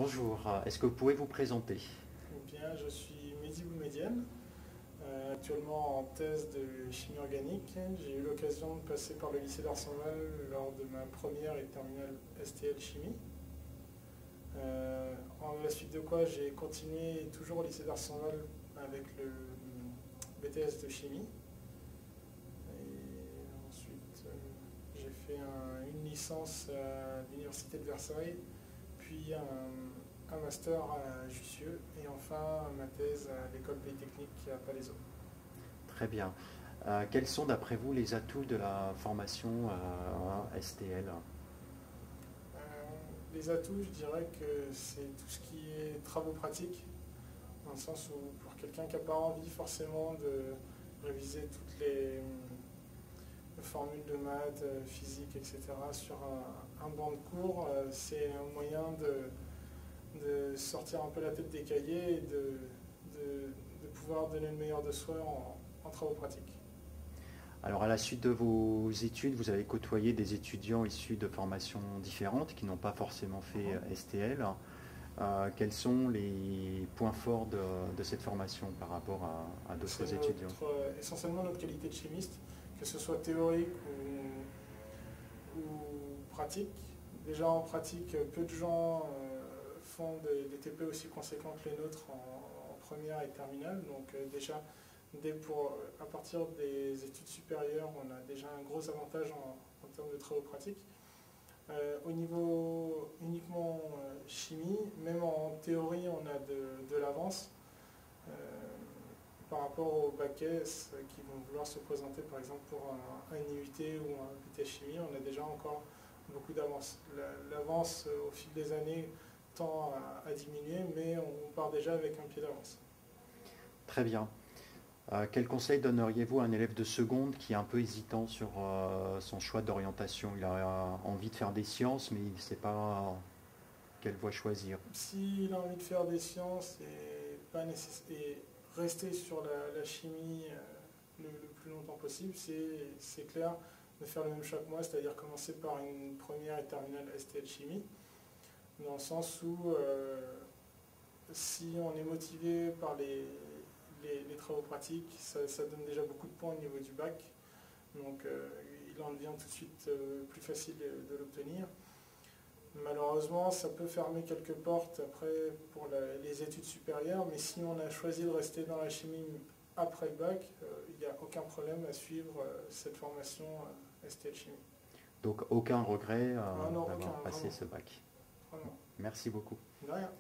Bonjour, est-ce que vous pouvez vous présenter? Bien, je suis Mehdi Boumedienne, actuellement en thèse de chimie organique. J'ai eu l'occasion de passer par le lycée d'Arsenal lors de ma première et terminale STL chimie. En la suite de quoi j'ai continué toujours au lycée d'Arsenal avec le BTS de chimie. Et ensuite j'ai fait une licence à l'université de Versailles, puis un master à Jussieu et enfin ma thèse à l'école polytechnique à Palaiseau. Très bien. Quels sont d'après vous les atouts de la formation STL? Les atouts, je dirais que c'est tout ce qui est travaux pratiques, dans le sens où pour quelqu'un qui n'a pas envie forcément de réviser toutes les formules de maths, physique, etc. sur un banc de cours, c'est un moyen de sortir un peu la tête des cahiers et de pouvoir donner le meilleur de soi en travaux pratiques. Alors à la suite de vos études, vous avez côtoyé des étudiants issus de formations différentes qui n'ont pas forcément fait STL. Quels sont les points forts de cette formation par rapport à d'autres étudiants? Essentiellement notre qualité de chimiste, que ce soit théorique ou pratique. Déjà en pratique, peu de gens font des TP aussi conséquents que les nôtres en première et terminale. Donc déjà, à partir des études supérieures, on a déjà un gros avantage en termes de travaux pratiques. Au niveau uniquement chimie, même en théorie, on a de l'avance par rapport aux bac S qui vont vouloir se présenter par exemple pour un IUT ou un BTS chimie. On a déjà encore beaucoup d'avance. L'avance au fil des années tend à diminuer, mais on part déjà avec un pied d'avance. Très bien. Quel conseil donneriez-vous à un élève de seconde qui est un peu hésitant sur son choix d'orientation? Il a envie de faire des sciences, mais il ne sait pas quelle voie choisir. S'il a envie de faire des sciences et rester sur la chimie le plus longtemps possible, c'est clair de faire le même choix que moi, c'est-à-dire commencer par une première et terminale STL chimie, dans le sens où si on est motivé par les travaux pratiques, ça donne déjà beaucoup de points au niveau du bac, donc il en devient tout de suite plus facile de l'obtenir. Malheureusement, ça peut fermer quelques portes après pour les études supérieures, mais si on a choisi de rester dans la chimie après le bac, il n'y a aucun problème à suivre cette formation STL Chimie. Donc aucun regret Non, d'avoir aucun, passé vraiment. ce bac. Vraiment. Merci beaucoup. De rien.